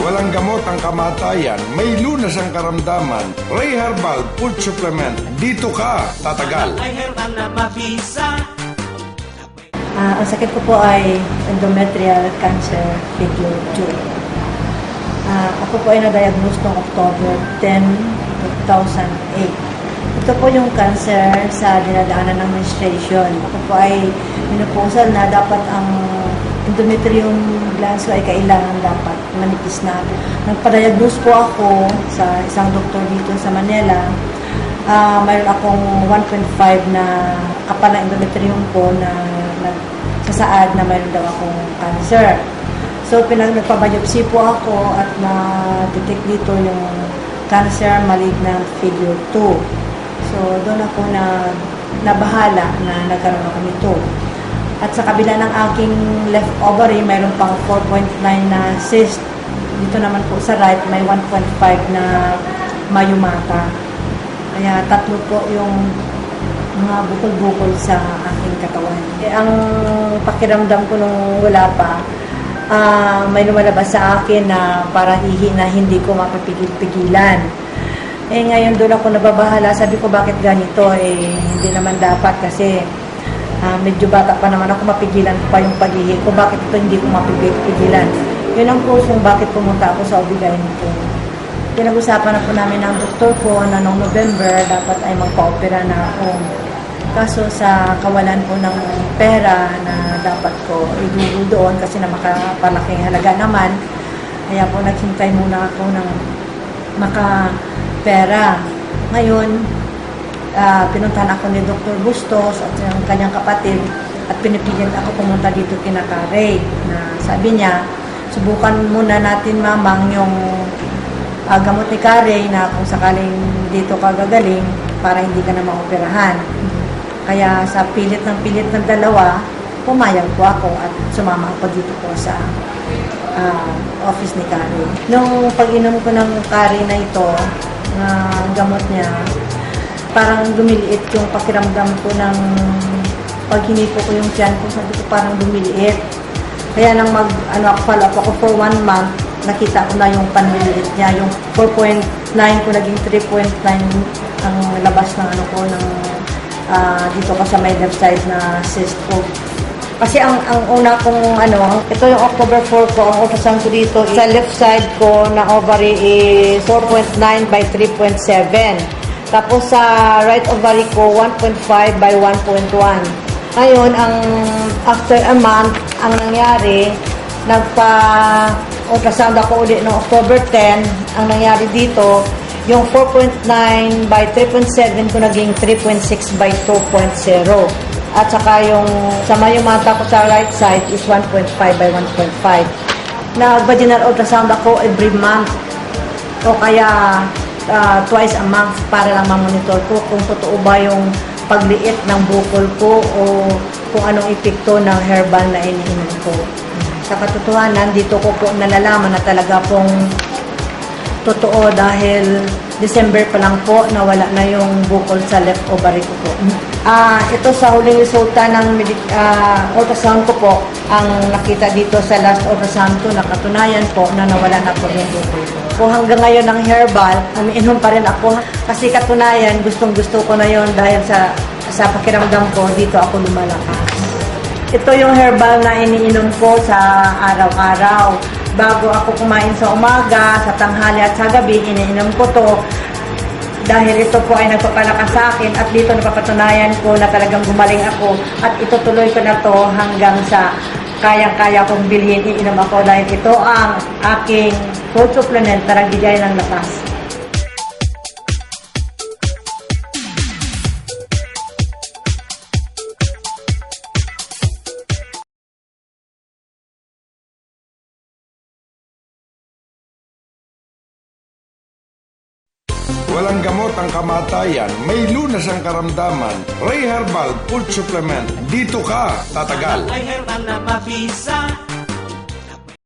Walang gamot ang kamatayan, may lunas ang karamdaman. Ray Herbal Food Supplement, dito ka tatagal. Ang sakit ko po ay endometrial cancer figure 2. Ako po ay na-diagnose noong October 10, 2008. Ito po yung cancer sa dinadaanan ng menstruation. Ako po ay minupusal na dapat ang endometrium glands ko ay kailangan dapat manipis na. Nagpa-diagnose po ako sa isang doktor dito sa Manila. Mayroon akong 1.5 na kapal na endometrium ko na nagsasaad na mayroon daw akong cancer. So, nagpa-biopsy po ako at na-detect dito yung cancer malignant figure 2. So, doon ako nabahala na nagkaroon ako nito. At sa kabila ng aking left ovary, mayroon pang 4.9 na cyst. Dito naman po sa right, may 1.5 na mayumata. Kaya tatlo po yung mga bukol-bukol sa aking katawan. Ang pakiramdam ko nung wala pa, may lumalabas sa akin na parang ihi na hindi ko mapipigil-pigilan. Ngayon doon ako nababahala. Sabi ko, bakit ganito? Hindi naman dapat kasi medyo bata pa naman ako, mapigilan pa yung pag-ihi ko. Bakit ito hindi ko mapigilan? Yun ang kusong bakit pumunta ako sa OB-GYN ko. Pinag-usapan na po namin ng doktor ko na noong November dapat ay magpa-opera na ako. Kaso sa kawalan po ng pera na dapat ko idugol doon kasi na makapalaking halaga naman, kaya po naghintay muna ako ng makapera. Ngayon, pinuntahan ako ni Dr. Bustos at yung kanyang kapatid at pinipilit ako pumunta dito kina Ray na sabi niya, subukan muna natin mamang yung gamot ni Ray na kung sakaling dito ka gagaling para hindi ka na maoperahan. Kaya sa pilit ng dalawa, pumayag po ako at sumama ako dito po sa office ni Ray. Nung pag-inom ko ng Ray na ito, gamot niya, parang lumiliit yung pakiramdam ko ng pag hinipo ko yung tiyan ko, sabi ko parang lumiliit. Kaya nang follow up ako for 1 month, nakita ko na yung panliliit niya, yung 4.9 ko naging 3.9 ang labas ng dito ko sa my left side na cyst ko. Kasi ang una kong ito yung October 4 ko, ang ultrasound ko dito, sa left side ko na ovary is 4.9 by 3.7. Tapos sa right ovary ko, 1.5 by 1.1. Ngayon, after a month, ang nangyari, nagpa-ultrasound ako ulit noong October 10. Ang nangyari dito, yung 4.9 by 3.7 ko naging 3.6 by 2.0. At saka yung sa mayumata ko sa right side is 1.5 by 1.5. Nag-vaginal ultrasound ako every month. O kaya twice a month para lang ma-monitor ko kung totoo ba yung pagliit ng bukol ko o kung anong epekto ng herbal na iniinom ko. Sa katotohanan, dito ko po nalalaman na talaga pong totoo dahil December pa lang po nawala na yung bukol sa left ovary ko po. Ito sa huling resulta ng ultrasound ko po, ang nakita dito sa last ultrasound ko, nakatunayan po na nawala na po yung bukol ko. Po hanggang ngayon ng herbal, umiinom pa rin ako kasi katunayan, gustong-gusto ko na yon dahil sa pakiramdam ko, dito ako lumalakas. Ito yung herbal na iniinom ko sa araw-araw. Bago ako kumain sa umaga, sa tanghali at sa gabi, iniinom ko to. Dahil ito po ay nagpapalakas sa akin at dito napapatunayan ko na talagang gumaling ako at itutuloy ko na to hanggang sa kayang-kaya kong bilhin, iinom ako dahil ito ang aking food supplement para bigay ng lakas. Walang gamot ang kamatayan, may lunas ang karamdaman. Ray Herbal Food Supplement, dito ka tatagal. Ay herbal na mabisa.